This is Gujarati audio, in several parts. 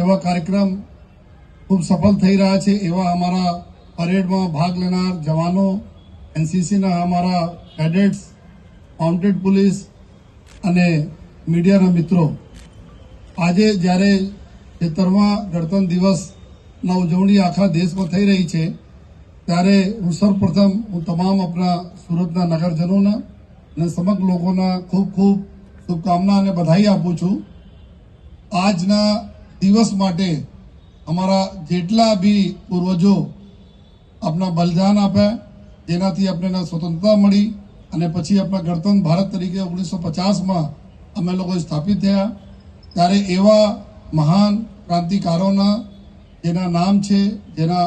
એવા કાર્યક્રમ ખૂબ સફળ થઈ રહ્યા છે। એવા અમારા પરેડમાં ભાગ લેનાર જવાનો, એનસીસીના અમારા કેડેટ્સ, માઉન્ટેડ પોલીસ અને મીડિયાના મિત્રો, આજે જ્યારે 73મા ગણતંત્ર દિવસના ઉજવણી આખા દેશમાં થઈ રહી છે, ત્યારે હું સર્વપ્રથમ તમામ આપણા સુરતના નગરજનોના અને સમગ્ર લોકોના ખૂબ ખૂબ શુભકામના અને બધાઈ આપું છું। આજના દિવસ માટે અમારા જેટલા બી પૂર્વજો આપણા બલિદાન આપ્યા, જેનાથી આપણને સ્વતંત્રતા મળી અને પછી આપણા ગણતંત્ર ભારત તરીકે 1950માં અમે લોકો સ્થાપિત થયા, ત્યારે એવા મહાન ક્રાંતિકારોના જેના નામ છે, જેના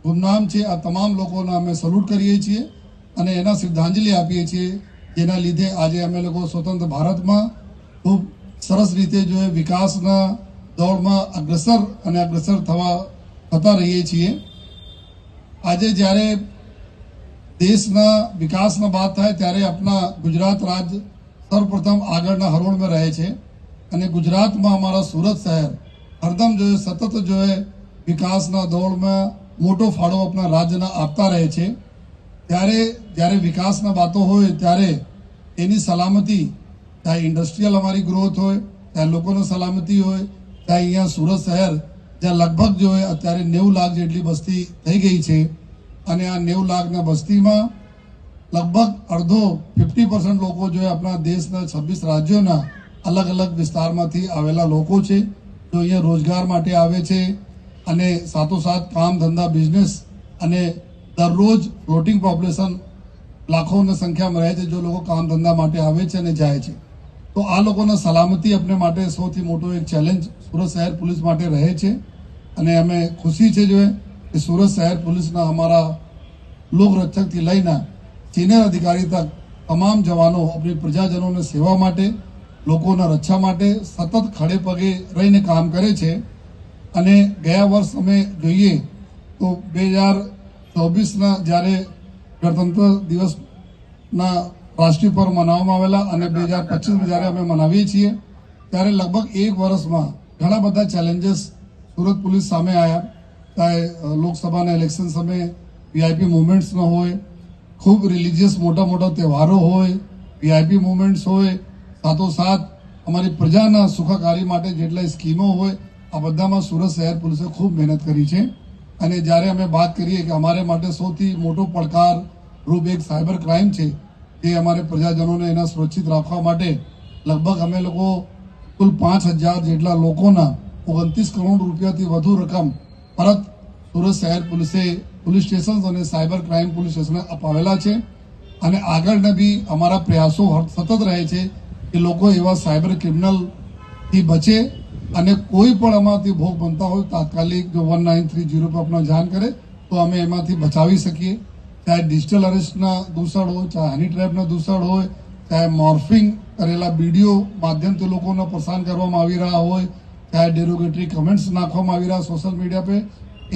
ગુમનામ છે, આ તમામ લોકોના અમે સલ્યુટ કરીએ છીએ અને એના શ્રદ્ધાંજલિ આપીએ છીએ, જેના લીધે આજે અમે લોકો સ્વતંત્ર ભારતમાં ખૂબ સરસ રીતે જો વિકાસના દોડમાં અગ્રસર થતા રહીએ છીએ। આજે જ્યારે દેશના વિકાસના વાત થાય ત્યારે આપણા ગુજરાત રાજ્ય સર્વપ્રથમ આગળના હરોળમાં રહે છે અને ગુજરાતમાં અમારા સુરત શહેર હરદમ સતત વિકાસના દોડમાં મોટો ફાળો આપણા રાજ્યના આપતા રહે છે। ત્યારે જ્યારે વિકાસના વાતો હોય ત્યારે એની સલામતી, ચાહે ઇન્ડસ્ટ્રીયલ અમારી ગ્રોથ હોય, ચાહે લોકોની સલામતી હોય, ચાહે અહીંયા સુરત શહેર જ્યાં લગભગ અત્યારે 90 લાખ જેટલી વસ્તી થઈ ગઈ છે અને આ 90 લાખના વસ્તીમાં લગભગ અડધો 50% લોકો આપણા દેશના 26 રાજ્યોના અલગ અલગ વિસ્તારમાંથી આવેલા લોકો છે, જો અહીંયા રોજગાર માટે આવે છે અને સાથોસાથ કામ ધંધા બિઝનેસ અને દરરોજ ફ્લોટિંગ પોપ્યુલેશન લાખોની સંખ્યામાં રહે છે, જો લોકો કામ ધંધા માટે આવે છે અને જાય છે। તો આ લોકોના સલામતી આપણે માટે સૌથી મોટો એક ચેલેન્જ સુરત શહેર પોલીસ માટે રહે છે અને અમે ખુશી છે કે સુરત શહેર પોલીસના અમારા લોકરક્ષકથી લઈને સિનિયર અધિકારી તક તમામ જવાનો આપણી પ્રજાજનોની સેવા માટે, લોકોના રક્ષા માટે સતત ખડે પગે રહીને કામ કરે છે। અને ગયા વર્ષ અમે જોઈએ તો 2024ના જ્યારે ગણતંત્ર દિવસના રાષ્ટ્રીય પર્વ મનાવવામાં આવેલા અને 2025 જ્યારે અમે મનાવીએ છીએ, ત્યારે લગભગ એક વર્ષમાં ઘણા બધા ચેલેન્જીસ સુરત પોલીસ સામે આવ્યા, ચાહે લોકસભાના ઇલેક્શન સમયે વીઆઈપી મુવમેન્ટ્સ ન હોય, ખૂબ રિલિજિયસ મોટા તહેવારો હોય, વીઆઈપી મુવમેન્ટ્સ હોય, સાથોસાથ અમારી પ્રજાના સુખાકારી માટે જેટલા સ્કીમો હોય, આ બધામાં સુરત શહેર પોલીસે ખૂબ મહેનત કરી છે। અને જ્યારે અમે વાત કરીએ કે અમારે માટે સૌથી મોટો પડકાર રૂપ એક સાયબર ક્રાઇમ છે, જે અમારે પ્રજાજનોને એના સુરક્ષિત રાખવા માટે લગભગ અમે લોકો કુલ 5000 જેટલા લોકોના 29 કરોડ રૂપિયાથી વધુ રકમ પરત સુરત શહેર પોલીસે પોલીસ સ્ટેશન અને સાયબર ક્રાઇમ પોલીસ સ્ટેશને અપાવેલા છે અને આગળના બી અમારા પ્રયાસો સતત રહે છે કે લોકો એવા સાયબર ક્રિમિનલથી બચે અને કોઈ પણ એમાંથી ભોગ બનતા હોય તાત્કાલિક જો 1930 પર આપણા જાણ કરે તો અમે એમાંથી બચાવી શકીએ। ચાહે ડિજિટલ અરેસ્ટના દૂષણ હોય, ચાહે હની ટ્રેપના દૂષણ હોય, ચાહે મોર્ફિંગ કરેલા વિડીયો માધ્યમથી લોકોને પરેશાન કરવામાં આવી રહ્યા હોય, ચાહે ડેરોગેટરી કમેન્ટ્સ નાખવામાં આવી રહ્યા સોશિયલ મીડિયા પર,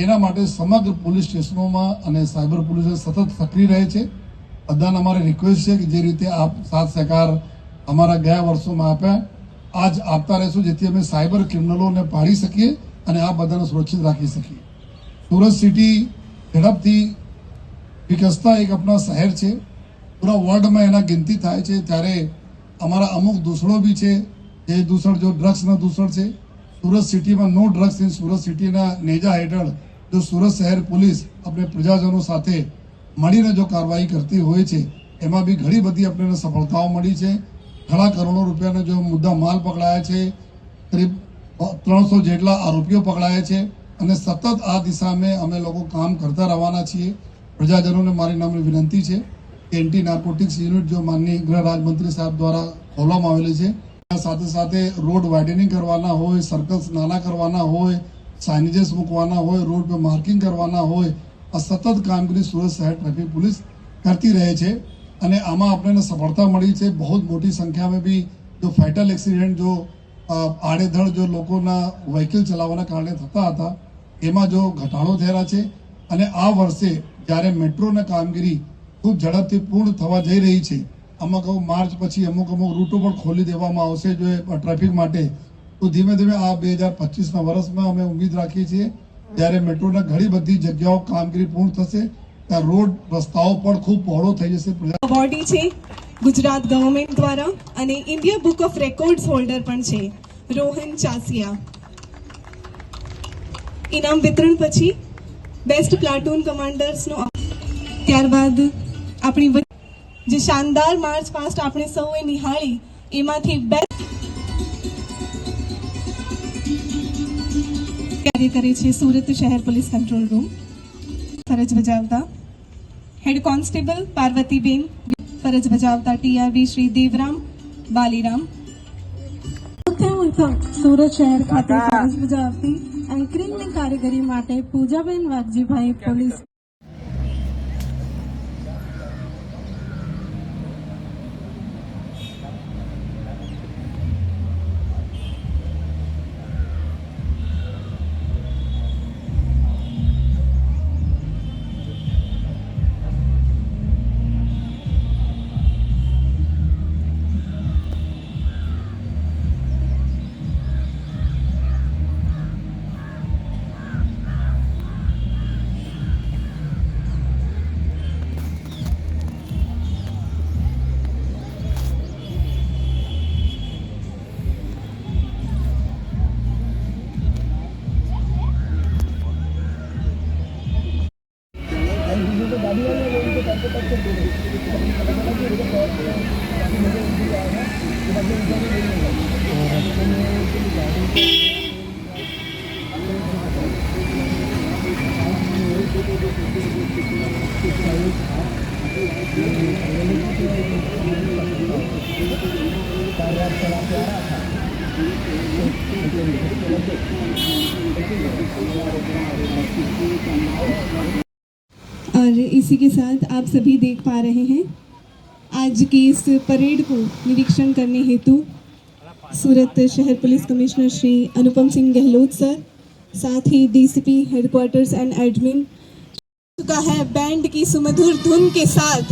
એના માટે સમગ્ર પોલીસ સ્ટેશનોમાં અને સાયબર પોલીસ સતત સક્રિય રહે છે। બધાને અમારી રિક્વેસ્ટ છે કે જે રીતે આપ સાથ સહકાર અમારા ગયા વર્ષોમાં આપ્યા, આજ આપતા રહેશું, જેથી અમે સાયબર ક્રિમિનલોને પાડી શકીએ અને આ બધાને સુરક્ષિત રાખી શકીએ। સુરત સિટી ઝડપથી વિકસતા એક આપણા શહેર છે, પૂરા વર્લ્ડમાં એના ગિનતી થાય છે, ત્યારે અમારા અમુક દૂષણો બી છે, જે દૂષણ જો ડ્રગ્સના દૂષણ છે। સુરત સિટીમાં નો ડ્રગ્સ ઇન સુરત સિટીના નેજા હેઠળ જો સુરત શહેર પોલીસ આપણે પ્રજાજનો સાથે મળીને જો કાર્યવાહી કરતી હોય છે, એમાં બી ઘણી બધી આપણને સફળતાઓ મળી છે। ઘણા કરોડો રૂપિયાના જો મુદ્દા માલ પકડાયા છે, કરીબ 300 જેટલા આરોપીઓ પકડાયા છે અને સતત આ દિશામાં અમે લોકો કામ કરતા રહેવાના છીએ। પ્રજાજનોને મારી નમ્ર વિનંતી છે કે એન્ટી નાર્કોટિક્સ યુનિટ જો માનનીય ગૃહ રાજમંત્રી સાહેબ દ્વારા ખોલવામાં આવેલી છે, સાથે સાથે રોડ વાઇડનિંગ કરવાના હોય, સર્કલ્સ નાના કરવાના હોય, સાઇનેજીસ મૂકવાના હોય, રોડ પર માર્કિંગ કરવાના હોય, આ સતત કામગીરી સુરત શહેર ટ્રાફિક પોલીસ કરતી રહે છે અને આમાં આપણને સફળતા મળી છે। બહુ મોટી સંખ્યામાં બી જો ફેટલ એક્સિડન્ટ જો આડેધડ જો લોકોના વ્હીકલ ચલાવવાના કારણે થતા હતા, એમાં જો ઘટાડો થયેલા છે અને આ વર્ષે જ્યારે મેટ્રોની કામગીરી ખૂબ ઝડપથી પૂર્ણ થવા જઈ રહી છે, અમુક માર્ચ પછી અમુક રૂટો પણ ખોલી દેવામાં આવશે જો ટ્રાફિક માટે, તો ધીમે ધીમે આ 2025ના વર્ષમાં અમે ઉમ્મીદ રાખીએ છીએ જ્યારે મેટ્રોના ઘણી બધી જગ્યાઓ કામગીરી પૂર્ણ થશે ત્યાં રોડ રસ્તાઓ પણ ખૂબ પહોળો થઈ જશે. અવોર્ડી છે ગુજરાત ગવર્મેન્ટ દ્વારા અને India book of records holder પણ છે રોહન ચાસિયા. ઇનામ વિતરણ પછી બેસ્ટ પ્લાટૂન કમાન્ડર્સનો ત્યારબાદ આપણી જે શાનદાર માર્ચ પાસ્ટ આપણે સૌએ નિહાળી એમાંથી બેસ્ટ કાર્ય કરે છે સુરત શહેર પોલીસ કંટ્રોલ રૂમ. ફરજ બજાવતા હેડ કોન્સ્ટેબલ પાર્વતીબેન, ફરજ બજાવતા ટીઆરબી શ્રી દેવરામ બાલીરામ. મુખ્ય મથક સુરત શહેર ખાતે ફરજ બજાવતી એન્કરિંગની કારીગરી માટે પૂજાબેન વાઘજીભાઈ પોલીસ. और इसी के साथ आप सभी देख पा रहे हैं आज की इस परेड को निरीक्षण करने हेतु सूरत शहर police commissioner Shri Anupam Singh Gehlot sir, साथ ही डीसीपी हेडक्वार्टर्स एंड एडमिन चुका है बैंड की सुमधुर धुन के साथ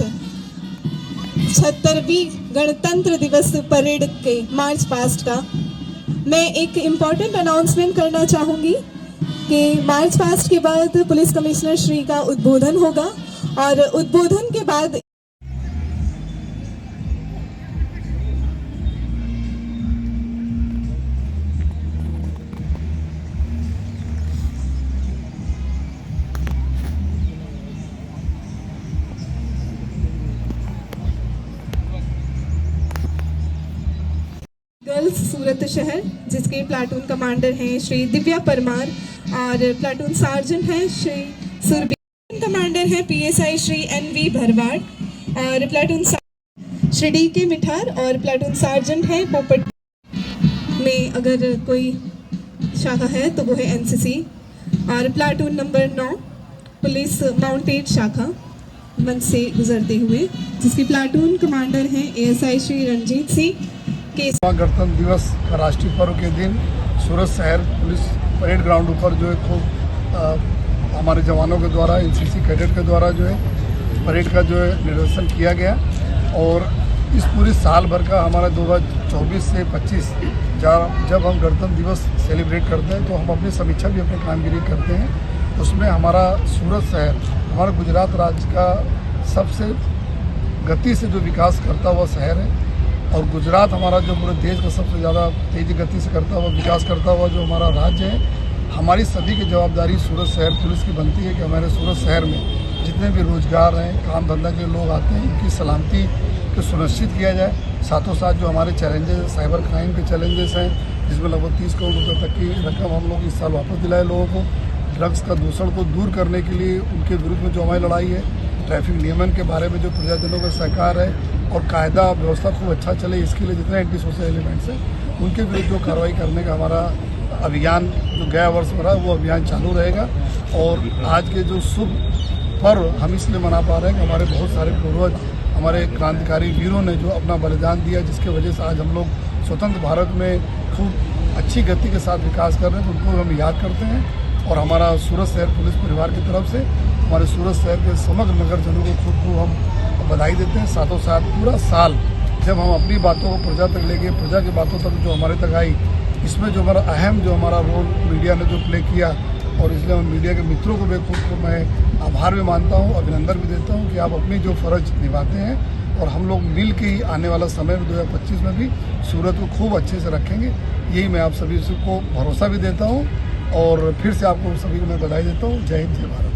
76वीं गणतंत्र दिवस परेड के मार्च पास्ट का. मैं एक इम्पॉर्टेंट अनाउंसमेंट करना चाहूँगी कि मार्च पास्ट के बाद पुलिस कमिश्नर श्री का उद्बोधन होगा और उद्बोधन के बाद गर्ल्स सूरत शहर जिसके प्लाटून कमांडर हैं श्री दिव्या परमार और प्लाटून सार्जेंट हैं श्री सुरभि, कमांडर हैं पीएसआई श्री एनवी भरवाड़ और प्लाटून श्री डी के मिठार और प्लाटून सार्जेंट हैं पोपट. में अगर कोई शाखा है तो वो है एनसीसी और प्लाटून नंबर 9 पुलिस माउंटेड शाखा मन से गुजरते हुए जिसके प्लाटून कमांडर हैं एएसआई श्री रंजीत सिंह. गणतंत्र दिवस का राष्ट्रीय पर्व के दिन सूरत शहर पुलिस परेड ग्राउंड ऊपर जो है खूब हमारे जवानों के द्वारा एनसीसी कैडेट के द्वारा जो है परेड का जो है निर्देशन किया गया. और इस पूरी साल भर का हमारा 2024 से 25 जब हम गणतंत्र दिवस सेलिब्रेट करते हैं तो हम अपनी समीक्षा भी अपनी कामगिरी करते हैं. उसमें हमारा सूरत शहर हमारा गुजरात राज्य का सबसे गति से जो विकास करता हुआ शहर है और गुजरात हमारा जो पूरे देश का सबसे ज़्यादा तेज़ी गति से करता हुआ विकास करता हुआ जो हमारा राज्य है. हमारी सभी की जवाबदारी सूरत शहर पुलिस की बनती है कि हमारे सूरत शहर में जितने भी रोजगार हैं काम धंधा के लोग आते हैं उनकी सलामती को सुनिश्चित किया जाए. साथों साथ जो हमारे चैलेंजेस साइबर क्राइम के चैलेंजेस हैं जिसमें लगभग 30 करोड़ रुपये तक की रकम हम लोग इस साल वापस दिलाए लोगों को. ड्रग्स का दूषण को दूर करने के लिए उनके विरुद्ध में जो हमारी लड़ाई है, ट्रैफिक नियमन के बारे में जो प्रजाजनों का सहकार है और कायदा व्यवस्था खूब अच्छा चले इसके लिए जितने एंटी सोशल एलिमेंट्स हैं उनके विरुद्ध जो कार्रवाई करने का हमारा अभियान जो गया वर्ष में रहा वो अभियान चालू रहेगा. और आज के जो शुभ पर्व हम इसलिए मना पा रहे हैं कि हमारे बहुत सारे पूर्वज हमारे क्रांतिकारी वीरों ने जो अपना बलिदान दिया जिसके वजह से आज हम लोग स्वतंत्र भारत में खूब अच्छी गति के साथ विकास कर रहे हैं. तो उनको हम याद करते हैं और हमारा सूरत शहर पुलिस परिवार की तरफ से हमारे सूरत शहर के समग्र नगरजनों को खूब हम बधाई देते हैं. साथों साथ पूरा साल जब हम अपनी बातों को प्रजा तक लेके प्रजा की बातों तक जो हमारे तक आई इसमें जो हमारा रोल मीडिया ने जो प्ले किया, और इसलिए मैं मीडिया के मित्रों को भी खुद को मैं आभार भी मानता हूँ, अभिनंदन भी देता हूँ कि आप अपनी जो फ़र्ज निभाते हैं, और हम लोग मिल के ही आने वाला समय में 2025 में भी सूरत को खूब अच्छे से रखेंगे। यही मैं आप सभी को भरोसा भी देता हूँ, और फिर से आपको सभी को मैं बधाई देता हूँ। जय हिंद, जय भारत।